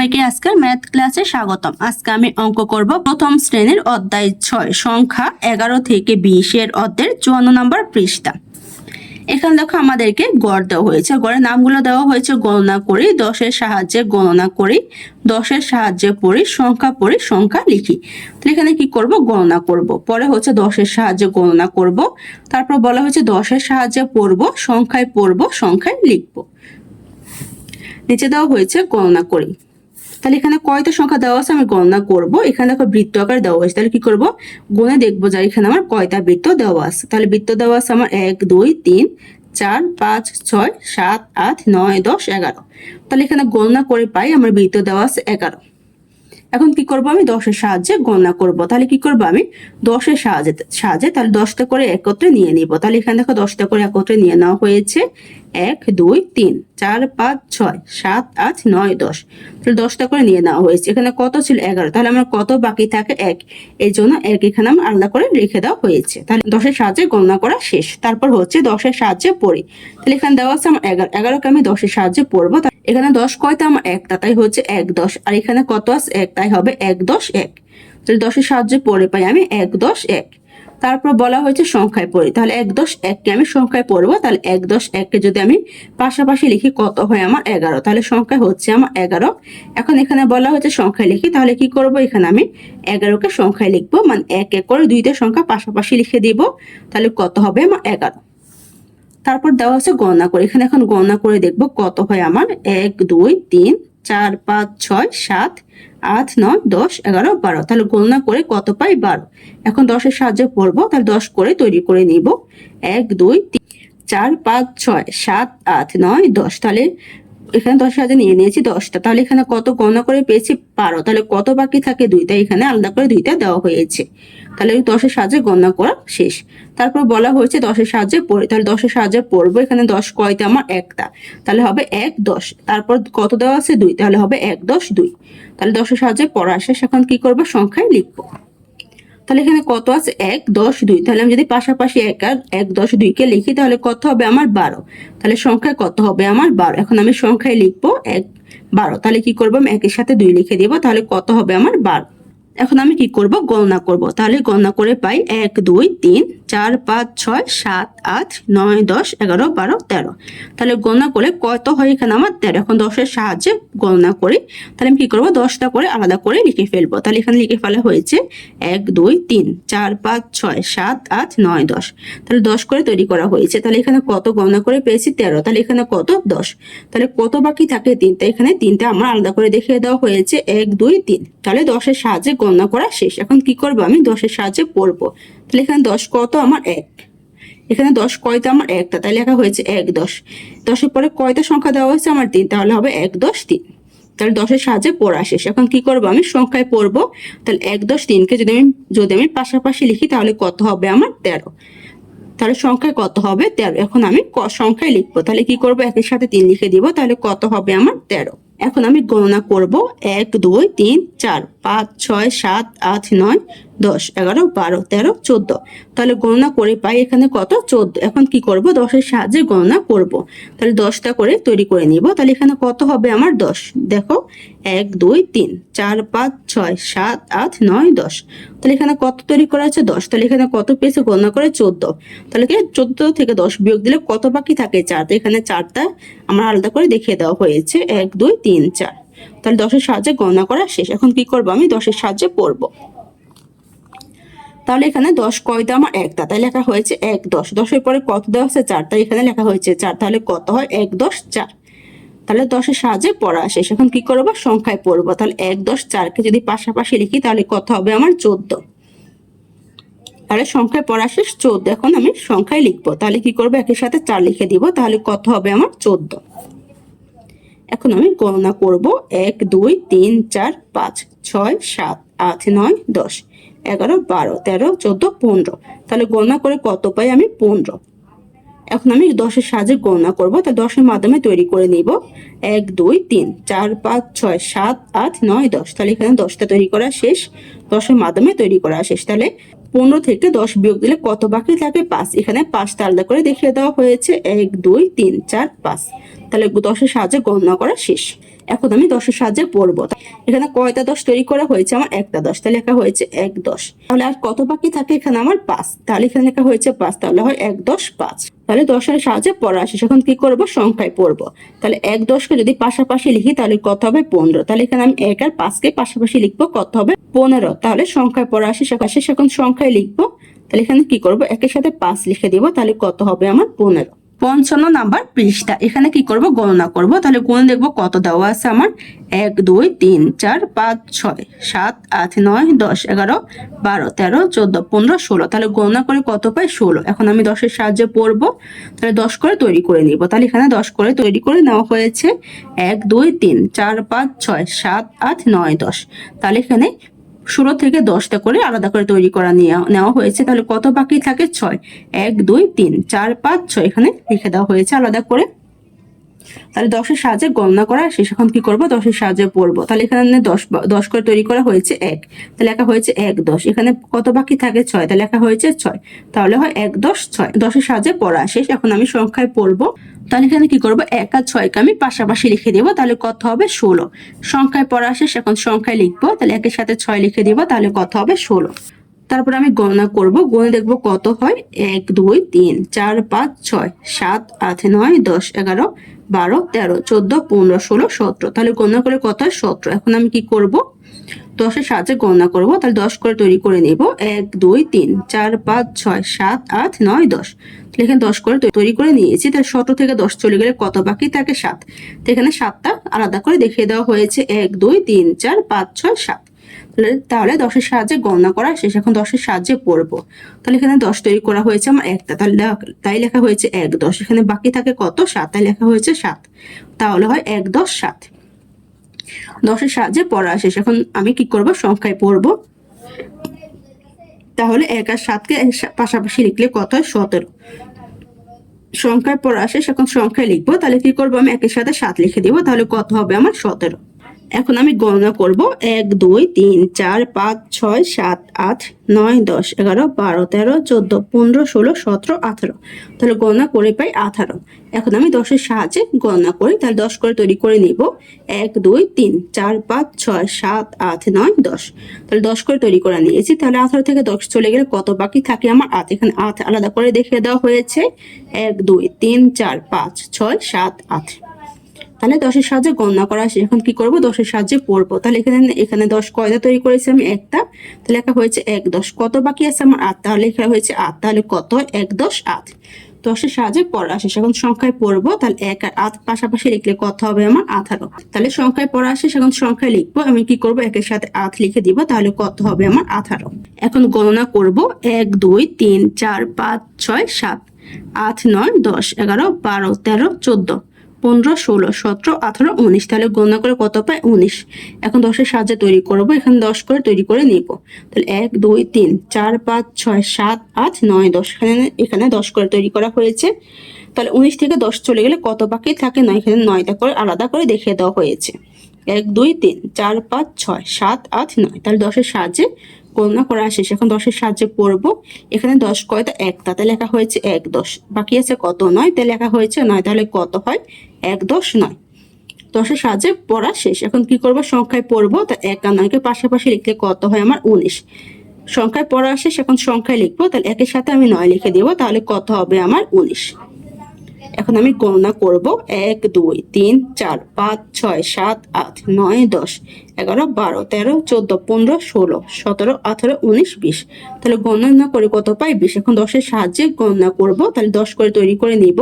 সবাইকে আজকের ম্যাথ ক্লাসে স্বাগতম। আজকে আমি অঙ্ক করব প্রথম শ্রেণীর অধ্যায় 6 সংখ্যা 11 থেকে 20 এর অধ্যায়ের 54 নম্বর পৃষ্ঠা। এখানে দেখো আমাদেরকে গড় দেওয়া হয়েছে, গড়ের নামগুলো দেওয়া হয়েছে গণনা করি, 10-এর সাহায্যে গণনা করি, 10-এর সাহায্যে পড়ি, সংখ্যা লিখি। তাহলে এখানে কি করব, গণনা করব। পরে হচ্ছে 10-এর সাহায্যে গণনা করব, তারপর বলা হয়েছে 10-এর সাহায্যে পড়ব, সংখ্যায় লিখব। নিচে দেওয়া হয়েছে গণনা করি। তাহলে এখানে কয়টা সংখ্যা দেওয়া আছে আমি গণনা করব। এখানে দেখো বৃত্ত আকার দেওয়া হয়েছে, তাহলে কি করব, গুণে দেখবো যে এখানে আমার কয়টা বৃত্ত দেওয়া আছে। তাহলে বৃত্ত দেওয়া আছে আমার 1 2 3 4 5 6 7 8 9 10 11। তাহলে এখানে গণনা করে পাই আমার বৃত্ত দেওয়া আছে 11। এখন কি করব, আমি 10-এর সাহায্যে গণনা করব। তাহলে কি করব, আমি 10-এর সাহায্যে তাহলে 10টা করে একত্রে নিয়ে নিব। তাহলে এখানে দেখো 10টা করে একত্রে নিয়ে নেওয়া হয়েছে 1 2 3 4 5 6 7 8 9 10। তাহলে 10টা করে নিয়ে নেওয়া হয়েছে। এখানে কত ছিল 11, তাহলে আমার কত বাকি থাকে 1, এই জন্য 1 এখানে আমার আলাদা করে রেখে দেওয়া হয়েছে। তাহলে 10-এর সাহায্যে গণনা করা শেষ। তারপর হচ্ছে 10-এর সাহায্যে পড়ি। তাহলে এখানে দেওয়া আছে আমার 11কে আমি 10-এর সাহায্যে পড়বো। এখানে 10 কয়টা আমার একটা, তাই হচ্ছে 1 10, আর এখানে কত আছে 1, তাই হবে 1 10 1। তাহলে 10-এর সাহায্যে পড়ে পাই আমি 1 10 1। তারপর বলা হয়েছে সংখ্যায় পড়ি, তাহলে 1 10 1কে আমি সংখ্যায় পড়বো। তাহলে 1 10 1কে যদি আমি পাশাপাশি লিখি কত হয় আমার 11, তাহলে সংখ্যায় হচ্ছে আমার 11। এখন এখানে বলা হয়েছে সংখ্যায় লিখি, তাহলে কি করব, এখানে আমি 11কে সংখ্যায় লিখবো, মানে 1 1 করে দুইটা সংখ্যা পাশাপাশি লিখে দিব। তাহলে কত হবে আমার 11। তারপর দেওয়া আছে গণনা করে, এখানে এখন গণনা করে দেখব কত হয় আমার 1 2 3 4 5 6 7 8 9 10 11 12। তাহলে গণনা করে কত পাই 12। এখন 10-এর সাহায্যে পড়বো, তাহলে 10 করে তৈরি করে নিব। 1 2 3 4 5 6 7 8 9 10। তাহলে এখানে 10-এর সাহায্যে নিয়ে নিয়েছি 10টা। তাহলে এখানে কত গণনা করে পেয়েছি 12। তাহলে কত বাকি থাকে 2টা, এখানে আলাদা করে 2টা দেওয়া হয়েছে। তাহলে 10-এর সাহায্যে গণনা করা শেষ। তারপর বলা হয়েছে 10-এর সাহায্যে পড়ি, তাহলে 10-এর সাহায্যে পড়বো। এখানে 10 কয়টা আমার একটা, তাহলে হবে 1 10। তারপর কত দেওয়া আছে 2, তাহলে হবে 1 10 2। তাহলে 10-এর সাহায্যে পড়া শেষ। এখন কি করবো, সংখ্যায় লিখবো। তাহলে এখানে কত আছে 1 10 2। তাহলে আমি যদি পাশাপাশি 1 10 2 কে লিখি তাহলে কত হবে আমার 12। তাহলে সংখ্যায় কত হবে আমার 12। এখন আমি সংখ্যায় লিখবো 1 12। তাহলে কি করবো, আমি 1-এর সাথে 2 লিখে দিব। তাহলে কত হবে আমার 12। এখন আমি কি করব, গণনা করব। তাহলে গণনা করে পাই 1 2 3 4 5 6 7 8 9 10 11 12 13। তাহলে গণনা করে কত হয় এখানে আমার 13। এখন 10-এর সাহায্যে গণনা করি। তাহলে আমি কি করব, 10টা করে আলাদা করে লিখে ফেলবো। তাহলে এখানে লিখে ফেলা হয়েছে 1 2 3 4 5 6 7 8 9 10। তাহলে 10 করে তৈরি করা হয়েছে। তাহলে এখানে কত গণনা করে পেয়েছি 13। তাহলে এখানে কত 10। তাহলে কত বাকি থাকে 3, তাই এখানে 3টা আমার আলাদা করে দেখিয়ে দেওয়া হয়েছে 1 2 3। তাহলে 10-এর সাহায্যে গণনা করা শেষ। এখন কি করব, আমি 10-এর সাহায্যে পড়বো। তাহলে এখানে 10 কত আমার 1, এখানে 10 কয়টা আমার একটা, তাই লেখা হয়েছে 1 10। 10-এর পরে কয়টা সংখ্যা দেওয়া হয়েছে আমার 3, তাহলে হবে 1 10 3। তাহলে 10-এর সাহায্যে পড়া শেষ। এখন কি করব, আমি সংখ্যায় পড়বো। তাহলে 1 10 3কে যদি আমি পাশাপাশি লিখি তাহলে কত হবে আমার 13। তাহলে সংখ্যায় কত হবে 13। এখন আমি সংখ্যায় লিখবো। তাহলে কি করব, 1-এর সাথে 3 লিখে দিব। তাহলে কত হবে আমার 13। এখন আমি গণনা করব 1 2 3 4 5 6 7 8 9 10 11 12 13 14। তাহলে গণনা করে পাই এখানে কত 14। এখন কি করব, 10-এর সাহায্যে গণনা করব। তাহলে 10টা করে তৈরি করে নিব। তাহলে এখানে কত হবে আমার 10। দেখো 1 2 3 4 5 6 7 8 9 10। তাহলে এখানে কত তৈরি করা আছে 10। তাহলে এখানে কত পেয়েছে গণনা করে 14। তাহলে 14 থেকে 10 বিয়োগ দিলে কত বাকি থাকে 4। তো এখানে 4টা আমার আলাদা করে দেখিয়ে দেওয়া হয়েছে 1 2 3 4। তাহলে 10-এর সাহায্যে গণনা করা শেষ। এখন কি করব, আমি 10-এর সাহায্যে পড়বো। তাহলে এখানে 10 কয়টা আমার একটা, তাই লেখা হয়েছে 1 10। 10-এর পরে কত দেওয়া আছে 4, তাই এখানে লেখা হয়েছে 4। তাহলে কত হয় 1 10 4। তাহলে 10-এর সাহায্যে পড়া শেষ। এখন কি করবো, সংখ্যায় পড়বো। তাহলে 1 10 4কে যদি পাশাপাশি লিখি তাহলে কত হবে আমার 14। তাহলে সংখ্যায় পড়া শেষ 14। এখন আমি সংখ্যায় লিখবো। তাহলে কি করবো, 1-এর সাথে 4 লিখে দিব। তাহলে কত হবে আমার 14। এখন আমি গণনা করব 1 2 3 4 5 6 7 8 9 10 11 12 13 14 15। তাহলে গণনা করে কত পাই আমি 15। এখন আমি 10-এর সাহায্যে গণনা করব। তা 10-এর মাধ্যমে তৈরি করে নিব 1 2 3 4 5 6 7 8 9 10। তাহলে এখানে 10টা তৈরি করা শেষ, 10-এর মাধ্যমে তৈরি করা শেষ। তাহলে 15 থেকে 10 বিয়োগ দিলে কত বাকি থাকে 5। এখানে 5টা আলাদা করে দেখিয়ে দেওয়া হয়েছে 1 2 3 4 5। তাহলে 10-এর সাহায্যে গণনা করা শেষ। এখন আমি 10-এর সাহায্যে পড়বো। এখানে কয়টা 10 তৈরি করা হয়েছে? আমার একটা 10, তাহলে লেখা হয়েছে 1 10। তাহলে আর কত বাকি থাকে? এখানে আমার 5, তাহলে এখানে লেখা হয়েছে 5, তাহলে হয় 1 10 5। তাহলে 10-এর সাহায্যে পড়া শেষ। এখন কি করব? সংখ্যায় পড়বো। তাহলে 1 10-কে যদি পাশাপাশি লিখি তাহলে কত হবে? 15। তাহলে এখানে আমি 1 আর 5-কে পাশাপাশি লিখবো, কত হবে? 15। তাহলে সংখ্যায় পড়া শেষ। এখন সংখ্যায় লিখবো। তাহলে এখানে কি করব? 1-এর সাথে 5 লিখে দিব, তাহলে কত হবে? আমার 15। 55 নাম্বার পৃষ্ঠা। এখানে কি করব? গণনা করব। তাহলে গুণ দেখব কত দেওয়া আছে আমার। 1 2 3 4 5 6 7 8 9 10 11 12 13 14 15 16। তাহলে গণনা করে কত পাই? 16। এখন আমি 10-এর সাহায্যে পড়ব। তাহলে 10 করে তৈরি করে নিব। তাহলে এখানে 10 করে তৈরি করে নেওয়া হয়েছে। 1 2 3 4 5 6 7 8 9 10। তাহলে এখানে 16 থেকে 10টা করে আলাদা করে তৈরি করা নেওয়া হয়েছে। তাহলে কত বাকি থাকে? 6। 1 2 3 4 5 6 এখানে লিখে দেওয়া হয়েছে আলাদা করে। তাহলে 10-এর সাহায্যে গণনা করা শেষ। এখন কি করব? 10-এর সাহায্যে পড়বো। তাহলে এখানে 10 করে তৈরি করা হয়েছে 1, তাহলে লেখা হয়েছে 1 10। এখানে কত বাকি থাকে? 6, তাহলে লেখা হয়েছে 6, তাহলে হয় 1 10 6। 10-এর সাহায্যে পড়া শেষ। এখন আমি সংখ্যায় পড়বো। তাহলে এখানে কি করব? 1 আর 6-কে আমি পাশাপাশি লিখে দেবো, তাহলে কত হবে? 16। সংখ্যায় পড়া শেষ। এখন সংখ্যায় লিখবো। তাহলে 1-এর সাথে 6 লিখে দিব, তাহলে কত হবে? 16। তারপর আমি গণনা করব। গুণে দেখব কত হয়। 1 2 3 4 5 6 7 8 9 10 11 12 13 14 15 16 17। তাহলে গণনা করে কত হয়? 17। এখন আমি কি করব? 10-এর সাহায্যে গণনা করব। তাহলে 10 করে তৈরি করে নেব। 1 2 3 4 5 6 7 8 9 10। তাহলে এখানে 10 করে তৈরি করে নিয়েছি। তাহলে 17 থেকে 10 চলে গেলে কত বাকি থাকে? 7। তো এখানে 7টা আলাদা করে দেখিয়ে দেওয়া হয়েছে। 1 2 3 4 5 6 7। তাহলে 10-এর সাহায্যে গণনা করা শেষ। এখন 10-এর সাহায্যে পড়বো। তাহলে এখানে 10 তৈরি করা হয়েছে আমার একটা, তাই লেখা হয়েছে 1 10। এখানে বাকি থাকে কত? 7, তাই লেখা হয়েছে 7। তাহলে হয় 1 10 7। 10-এর সাহায্যে পড়া শেষ। এখন আমি কি করব? সংখ্যায় পড়বো। তাহলে 1 আর 7-কে পাশাপাশি লিখলে কত হয়? 17। সংখ্যায় পড়া শেষ। এখন সংখ্যায় লিখবো। তাহলে কি করবো? আমি 1-এর সাথে 7 লিখে দিব, তাহলে কত হবে? আমার 17। এখন আমি গণনা করব। 1 2 3 4 5 6 7 8 9 10 11 12 13 14 15 16 17 18। তাহলে গণনা করে পাই 18। এখন আমি 10-এর সাহায্যে গণনা করি। তাহলে 10 করে তৈরি করে নিব। 1 2 3 4 5 6 7 8 9 10। তাহলে 10 করে তৈরি করে নিয়েছি। তাহলে 18 থেকে 10 চলে গেলে কত বাকি থাকে? আমার 8। এখানে 8 আলাদা করে দেখিয়ে দেওয়া হয়েছে। 1 2 3 4 5 6 7 8। তাহলে 10-এর সাহায্যে গণনা করা শেষ। এখন কি করব? 10-এর সাহায্যে পড়বো। তাহলে এখানে 10 কয়টা তৈরি করেছি? আমি একটা, তাহলে লেখা হয়েছে 1 10। কত বাকি আছে? আমার 8, তাহলে লেখা হয়েছে 8। তাহলে কত হয়? 1 10 8। 10-এর সাহায্যে পড়া শেষ। এখন সংখ্যায় পড়বো। তাহলে 1 আর 8 পাশাপাশি লিখলে কত হবে? আমার 18। তাহলে সংখ্যায় পড়া শেষ। এখন সংখ্যায় লিখবো। আমি কি করব? 1-এর সাথে 8 লিখে দিব, তাহলে কত হবে? আমার 18। এখন গণনা করব। 1 2 3 4 5 6 7 8 9 10 11 12 13 14 15 16 17 18 19। তাহলে গণনা করে কত পাই? 19। এখন 10-এর সাহায্যে তৈরি করব। এখানে 10 করে তৈরি করে নিব। তাহলে 1 2 3 4 5 6 7 8 9 10। এখানে 10 করে তৈরি করা হয়েছে। তাহলে 19 থেকে 10 চলে গেলে কত বাকি থাকে? 9। এখানে 9টা করে আলাদা করে দেখিয়ে দেওয়া হয়েছে। 1 2 3 4 5 6 7 8 9। তাহলে 10-এর সাহায্যে গণনা করা শেষ। এখন 10-এর সাহায্যে পড়ব। এখানে 10 কয়টা? একটা, তাহলে লেখা হয়েছে 1 10। বাকি আছে কত? 9, তাহলে লেখা হয়েছে 9। তাহলে কত হয়? 1 10 9। 10-এর সাহায্যে পড়া শেষ। এখন কি করব? সংখ্যায় পড়বো। তা 1 আর 9-কে পাশাপাশি লিখলে কত হয়? আমার 19। সংখ্যায় পড়া শেষ। এখন সংখ্যায় লিখবো। তাহলে 1-এর সাথে আমি 9 লিখে দিব, তাহলে কত হবে? আমার 19। এখন আমি গণনা করব। 1 2 3 4 5 6 7 8 9 10 11 12 13 14 15 16 17 18 19 20। তাহলে গণনা করে কত পাই? 20। এখন 10-এর সাহায্যে গণনা করব। তাহলে 10 করে তৈরি করে নিব।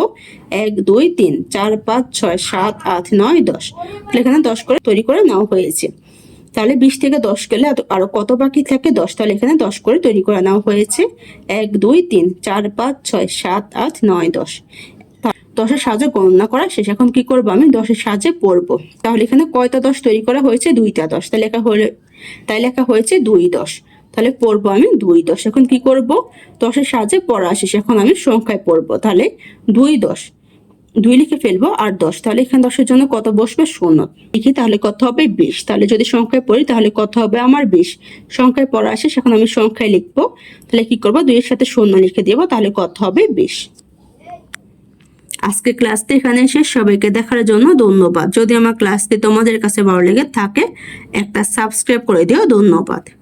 1 2 3 4 5 6 7 8 9 10। তাহলে এখানে 10 করে তৈরি করে নেওয়া হয়েছে। তাহলে 20 থেকে 10 গেলে আরো কত বাকি থাকে? 10। তাহলে এখানে 10 করে তৈরি করে নেওয়া হয়েছে। 1 2 3 4 5 6 7 8 9 10। 10-এর সাহায্যে গণনা করা শেষ। এখন কি করব? আমি 10-এর সাহায্যে পড়বো। তাহলে এখানে কয়টা 10 তৈরি করা হয়েছে? 2টা 10। তাই লেখা হয়েছে 2 10। তাহলে পড়বো আমি 2 10। এখন কি করব? 10-এর সাহায্যে পড়া শেষ। এখন আমি সংখ্যায় পড়বো। তাহলে 2 10, 2 লিখে ফেলবো আর 10। তাহলে এখানে 10-এর জন্য কত বসবে? 0 লিখি, তাহলে কত হবে? 20। তাহলে যদি সংখ্যায় পড়ি তাহলে কত হবে? আমার 20। সংখ্যায় পড়া শেষ। এখন আমি সংখ্যায় লিখবো। তাহলে কি করব? 2 এর সাথে 0 লিখে দেবো, তাহলে কত হবে? 20। আজকে ক্লাসটি এখানে শেষ। সবাইকে দেখার জন্য ধন্যবাদ। যদি আমার ক্লাসটি তোমাদের কাছে ভালো লেগে থাকে একটা সাবস্ক্রাইব করে দিও। ধন্যবাদ।